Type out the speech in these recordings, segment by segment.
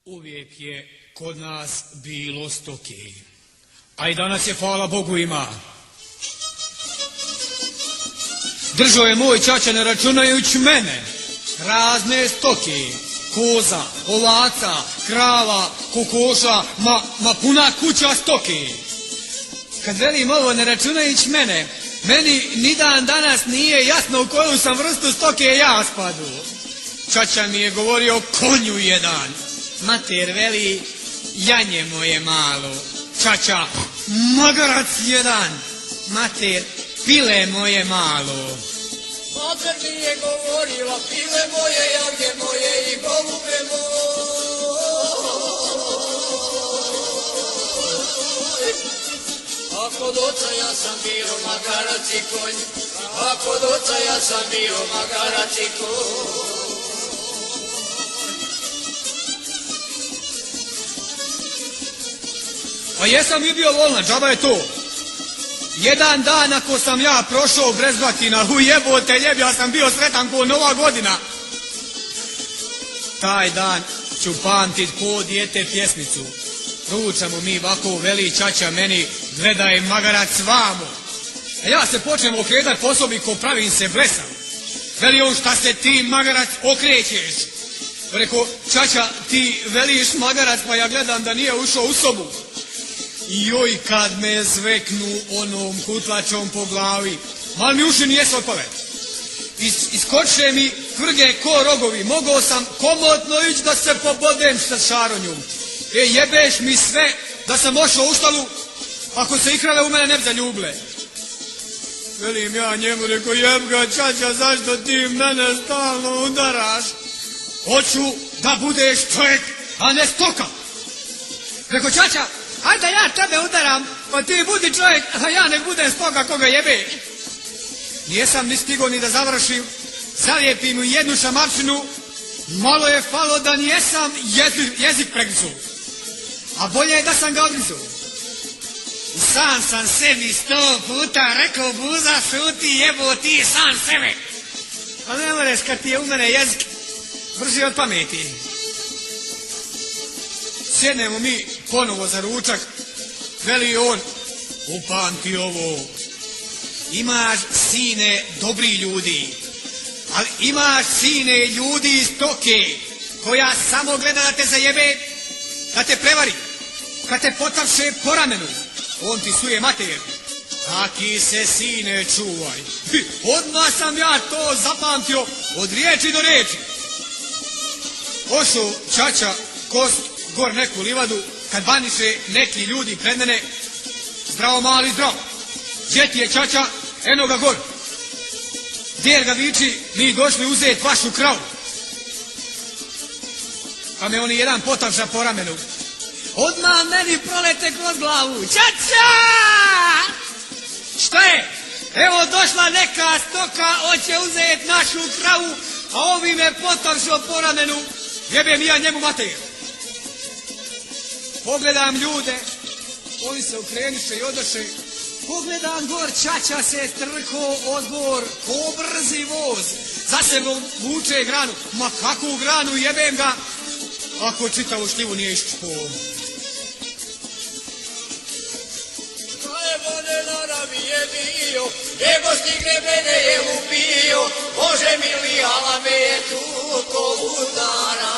Uvijek je kod nas bilo stoke, a i danas je, hvala Bogu, ima. Držao je moj ćaća, ne računajući mene, razne stoke, koza, ovaca, krava, kokoša, ma puna kuća stoke. Kad velim ovo, ne računajući mene, meni ni dan danas nije jasno u koju sam vrstu stoke ja spadu. Ćaća mi je govorio konju jedan. Mater veli, janje moje malo. Ćaća, magarac jedan. Mater, pile moje malo. Mater mi je govorila, pile moje, janje moje i golube moje. A kod oca ja sam bio magarac i konj, a kod oca ja sam bio magarac i konj. A jesam i bio volna, džaba je to. Jedan dan ako sam ja prošao Brezbatina, ujebote ljeb, ja sam bio sretan ko Nova godina. Taj dan ću pamtit ko dijete pjesmicu. Ručamo mi ovako, veli ćaća meni, gledaj magarac vamo. A ja se počnem okretat po sobi ko pravim se blesav. Veli on, šta se ti magarac okrećeš? Reko, ćaća, ti veliš magarac, pa ja gledam da nije ušao u sobu. Joj, kad me zveknu onom kutlačom po glavi, mal mi uši nijesu otpale. Iskoče mi tvrge ko rogovi, mogao sam komotno ići da se pobodem sa šaronjom. Jebeš mi sve da sam ošao u štalu, ako se i krave u mene ne bi zaljuble. Velim ja njemu, reko, jeb ga ćaća, zašto ti mene stalno udaraš? Hoću da budeš čovjek, a ne stoka. Reko, ćaća, ajde ja tebe udaram, pa ti budi čovjek, a ja nek budem stoka koga jebe. Nijesam ni stigao ni da završim, zalijepim u jednu šamarčinu, malo je falo da nijesam jezik pregrizu. A bolje je da sam ga odgrizu. I sam sebi 100 puta rekao, buza šuti, jebo ti sam sebe. A ne moreš kad ti je u mene jezik brži od pameti. Sjednemo mi ponovo za ručak, veli on, upamti ovo, imaš sine dobri ljudi, ali imaš sine ljudi iz stoke, koja samo gleda da te zajebe, da te prevari, kad te potapše po ramenu, on ti suje mater. Taki se sine čuvaj. Odmah sam ja to zapamtio od riječi do riječi. Ošao ćaća kost gor neku livadu, kad baniše neki ljudi pred mene, zdravo mali, zdravo. Gdje ti je ćaća? Eno ga gor. Gdje ga viči, mi došli uzeti vašu kravu. Pa me oni jedan potapša po ramenu. Odmah meni prolete kroz glavu. Ćaća! Šta je? Evo došla neka stoka, hoće uzeti našu kravu, a ovi me potapšao po ramenu. Jebem ja njemu mater. Pogledam ljude, oni se okreniše i odoše. Pogledam gor, ćaća se trko odgor, ko brzi voz. Za sebom vuče granu. Ma kakvu granu, jebem ga, ako čitavu šljivu nije iščupo. Evo ne naravi je bio, ego stigne mene je ubio, Bože mili, ala me je tuko udara,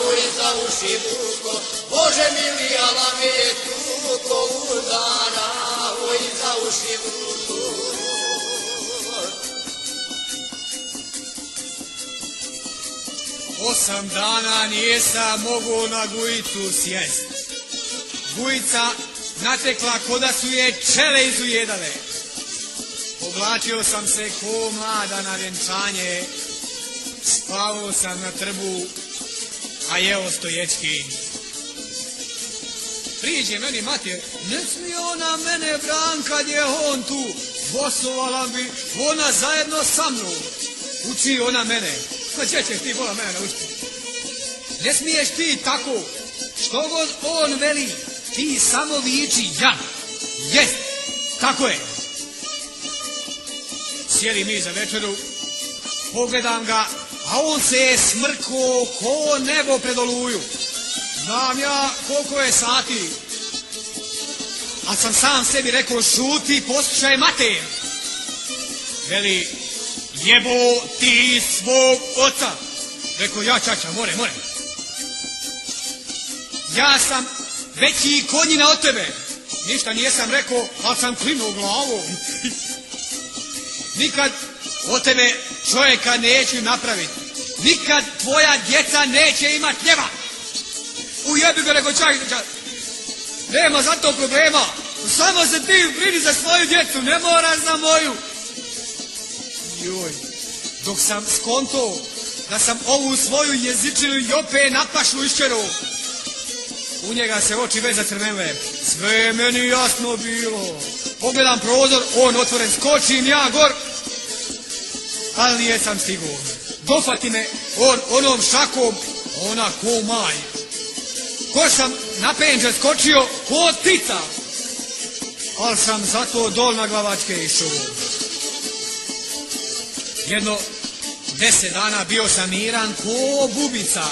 uj za uši vuko, Bože mili, ala me je tuko udara, uj za uši vuko. 8 dana nijesam mogao na gujicu sjest. Gujica natekla ko da su je čele izujedale. Oblačio sam se ko mlada na vjenčanje, spavao sam na trbu, a jeo stoječki. Priđe meni mater, ne smije ona mene bran kad je on tu, bosovala bi ona zajedno sa mnom. Uči ona mene, pa gdje ćeš ti vola mene naučiti? Ne smiješ ti tako, što god on veli, ti samo viči ja. Jest, tako je. Sjeli mi za večeru, pogledam ga, a on se je smrko ko nebo pred oluju. Znam ja koliko je sati. A sam sam sebi rekao šuti, poslušaj mater. Veli, jebo ti svog oca. Rekao ja čača, more. Ja sam veći konjina od tebe. Ništa nijesam rekao, ali sam klinuo glavom. Nikad od tebe čovjeka neću napraviti. Nikad tvoja djeca neće imat hljeba. Ujebi ga, rekao čak. Nema za to problema. Samo se ti brini za svoju djecu, ne moraš za moju. Joj, dok sam skonto da sam ovu svoju jezičinu Jope na pašu iščeru. U njega se oči već zacrvenile. Sve je meni jasno bilo. Pogledam prozor, on otvoren, skočim ja gor. Ali jesam stigao. Dofati me on onom šakom, ona ko maj. Ko sam na penđe skočio, ko tica. Ali sam zato dol na glavačke išao. Jedno 10 dana bio sam miran ko bubica.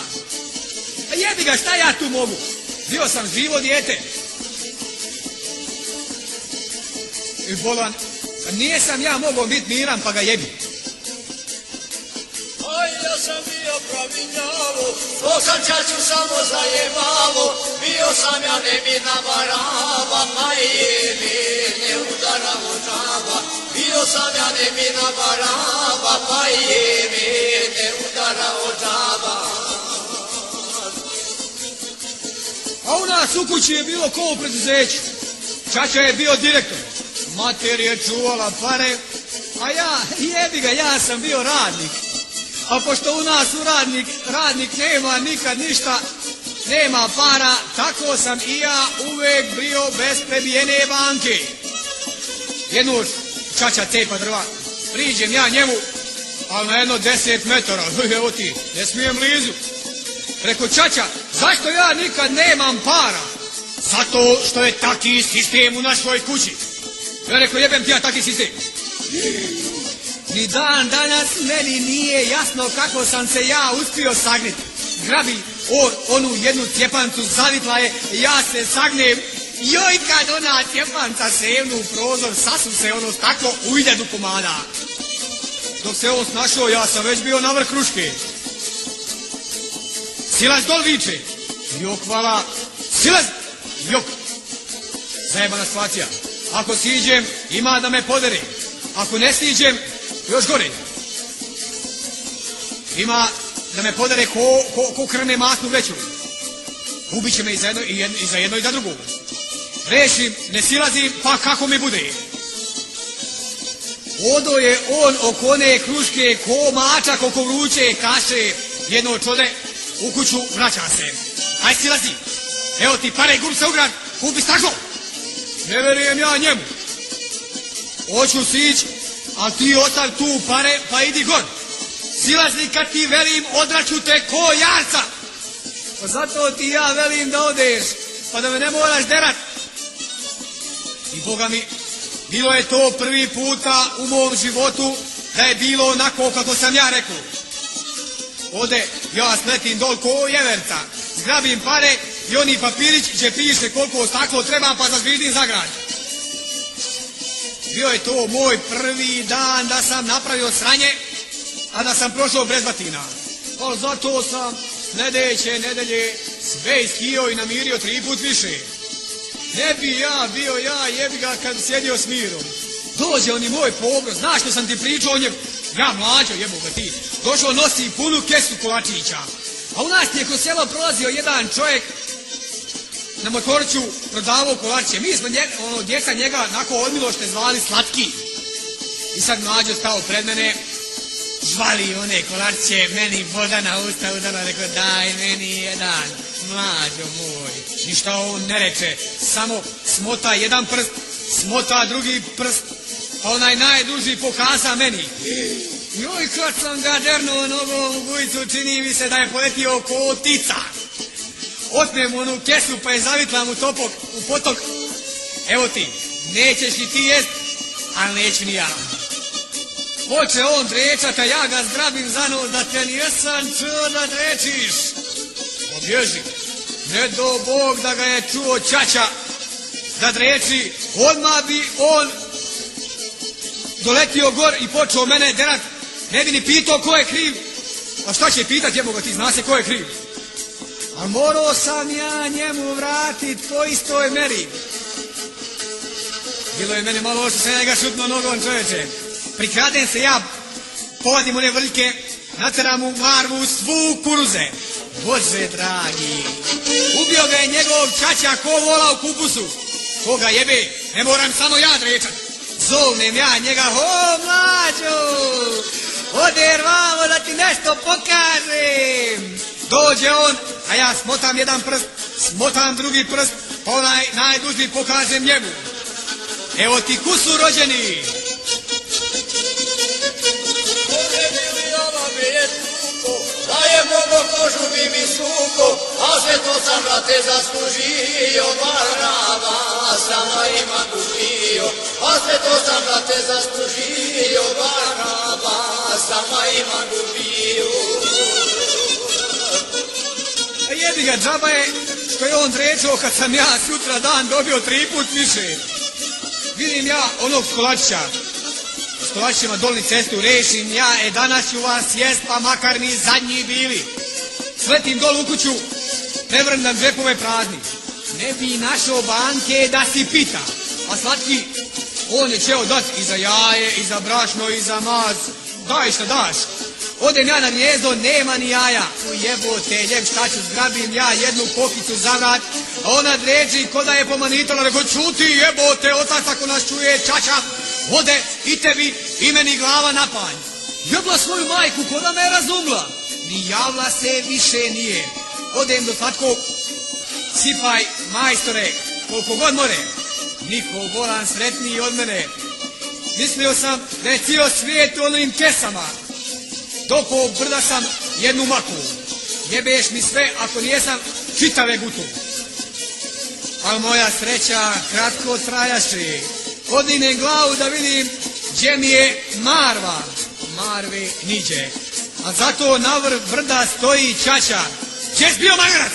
A jebi ga, šta ja tu mogu? Bio sam živo dijete. I bolan, nijesam ja mogao biti miran pa ga jebi. Aj, ja sam bio pravi njavo, dok sam čaču samo zajebavo, bio sam ja nebitna baraba, pa je me ne udaramo džaba. Bio sam ja nebitna baraba, pa je me ne udaramo džaba. A u nas u kući je bilo ko u preduzeću. Čača je bio direktor. Mater je čuvala pare, a ja, jebi ga, ja sam bio radnik. A pošto u nas radnik nema nikad ništa, nema para, tako sam i ja uvek bio bez prebijene banke. Jednu čača cepa drva, priđem ja njemu, ali na jedno 10 metara, evo ti, ne smijem blizu. Reko, čača, zašto ja nikad nemam para? Zato što je taki sistem u našoj kući. Ja reko, jebem ti ja taki sistem. Ni dan danas meni nije jasno kako sam se ja uspio sagniti. Grabi onu jednu cjepancu, zavitla je, ja se sagnem. Joj, kad ona cjepanca sevnu u prozor, sasu se ono staklo u 1000 komada. Dok se on snašao, ja sam već bio na vrh kruške. Silaz dol viče. Jok, hvala. Silaz! Jok. Zajebana situacija. Ako siđem, ima da me podere. Ako ne siđem, još gore. Ima da me podere ko krne masnu vreću. Ubit će me i za jedno i za drugo. Rešim, ne silazim, pa kako mi bude. Odo je on oko one kruške ko mačak oko vruće kaše. Jedno čode u kuću, vraća se. Aj silazi. Evo ti pare, gurb se u grad, kupi staklo. Ne verujem ja njemu. Hoću sić, a ti ostav tu pare, pa idi gor. Silazni kad ti velim, odraću te ko jarca. Pa zato ti ja velim da odeš, pa da me ne moraš derat. I Boga mi, bilo je to prvi puta u mom životu da je bilo onako kako sam ja rekao. Ode, ja sletim dol ko jeverca, zgrabim pare i oni papirić gdje piše koliko staklo treba pa zazviždim za grad. Bio je to moj prvi dan da sam napravio sranje, a da sam prošao bez batina. Ali zato sam sljedeće nedelje sve iskio i namirio 3 put više. Ne bi ja bio ja, jebi ga, kad sjedio s Mirom. Dođe on i moj pogro, znaš što sam ti pričao o njemu? Ja mlađo, jebo ga ti. Došao, nosi punu kesu kolačića. A u nas je kroz selo prolazio jedan čovjek na motorču, prodavao kolačiće. Mi smo djeca njega onako odmilošte zvali Slatki. I sad mlađo stao pred mene, žvali one kolačiće, meni voda na usta udala, rekao daj meni jedan, mlađo moj. Ništa on ne reče, samo smota jedan prst, smota drugi prst, a onaj najduži pokaza meni. Joj, kad sam ga dernuo nogom u bujicu, čini mi se da je poletio ko tica. Otmem onu kesu pa je zavitlam u potok. Evo ti, nećeš ni ti jest, ali neću ni ja. Hoće on drečat, a ja ga zgrabim za nos da te nijesam čuo da drečiš. Obježi. Ne do Bog da ga je čuo ćaća da dreči, odmah bi on doletio gor i počeo mene derat, ne bi ni pitao ko je kriv. A šta će pitat, jebo ga, ti zna se ko je kriv. A morao sam ja njemu vratit po istoj meri. Bilo je meni malo što sam njega šutno nogom, čovječe. Prikradem se ja, povadim one vrljke, nateram u marvu svu kuruze. Bože dragi, ubio ga je njegov ćaća ko vola u kupusu. Koga jebe, ne moram samo ja drečat. Zovnem ja njega, ho mlađo, oder vamo da ti nešto pokažem. Dođe on, a ja smotam jedan prst, smotam drugi prst, pa onaj najdužniji pokažem njemu. Evo ti kusu rođeni. Da je mogo kožu bi mi suko, a sve to sam brate zaslužio, Barnaba sama ima gubio, a sve to sam brate zaslužio, Barnaba sama ima gubio. A jebi ga, džaba je što je on drečao kad sam ja sutra dan dobio 3 put više. Vidim ja onog skolačića, s kolačićima dolni cestu rešim ja, danas ću vas jest, pa makar mi zadnji bili. Sletim dol u kuću, ne vrndam džepove prazni. Ne bi našao banke da si pita, a slatki, on je ćeo dat i za jaje, i za brašno, i za maz. Daj šta daš. Odem ja na gnjezdo, nema ni jaja. Ujebote, ljep šta ću, zgrabim ja jednu kokicu za vrat, a ona dređi ko da je pomanitala, rekao čuti jebote, otac ako nas čuje, čača, ode i tebi i meni glava na panj. Jebla svoju majku ko da me razumla, ni javla se više nije. Odem do slatko, sipaj majstore, koliko god more, niko bolan sretniji od mene. Mislio sam da je cijel svijet u onim kesama. Doko brda sam jednu maku. Jebeš mi sve ako nijesam čitave gutu. Ali moja sreća kratko trajaše. Podignem glavu da vidim gdje mi je Marva. Marve niđe. A zato na vrh brda stoji ćaća. Gdje si bio magarac?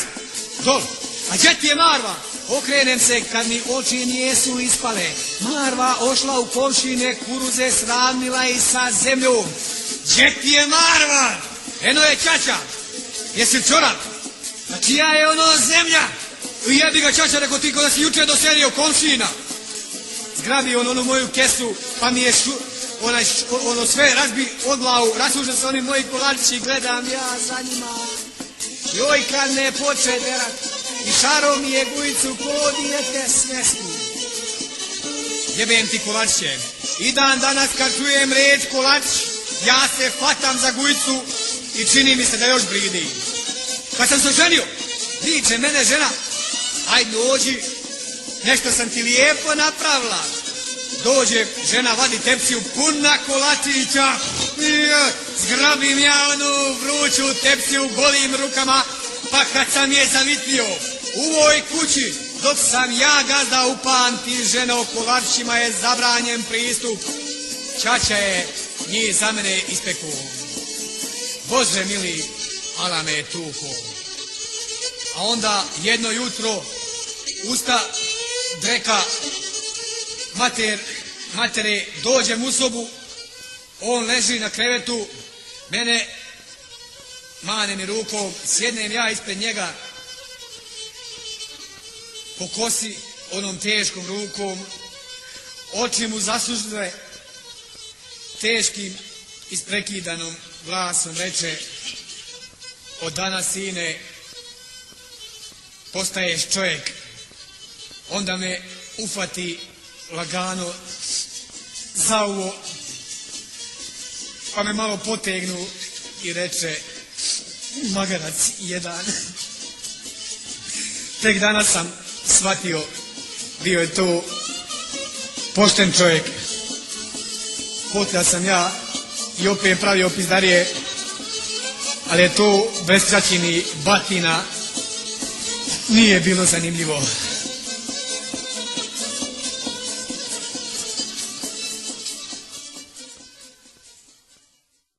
Dol. A gdje ti je Marva? Okrenem se kad mi oči nijesu ispale. Marva ošla u komšine kuruze, sravnila i sa zemljom. Gdje ti je Marva? Eno je ćaća. Jesi čorap? A čija je ono zemlja? I jebi ga ćaća, rekao ti ko da si juče doselio komšina. Zgrabi on onu moju kesu, pa mi je ono sve razbi od glavu, rasuže se oni moji kolačići, gledam ja za njima. Joj kad ne poče derat, i šarom mi je gujicu ko dijete svesku. Jebem ti kolačiće. I dan danas kad čujem reč kolač, ja se fatam za gujicu i čini mi se da još bridi. Kad sam se ženio, viče mene žena, aj dođi, nešto sam ti lijepo napravila. Dođe, žena vadi tepsiju puna kolačića, zgrabim ja onu vruću tepsiju golim rukama, pa kad sam je zavitlio u ovoj kući, dok sam ja gazda upamti, ženo kolačićima je zabranjen pristup. Ćaća je njih za mene ispeku. Bože mili, ala me je tuko. A onda jedno jutro usta dreka matere, dođem u sobu, on leži na krevetu, mene mane mi rukom, sjednem ja ispred njega, po kosi onom teškom rukom, oči mu zasužile, teškim isprekidanom glasom reče, od danas sine postaješ čovjek. Onda me ufati lagano za uvo, pa me malo potegnu i reče, magarac jedan. Tek danas sam shvatio, bio je to pošten čovjek. Potlja sam ja i opet pravio pizdarije, ali je to bez čačini batina nije bilo zanimljivo.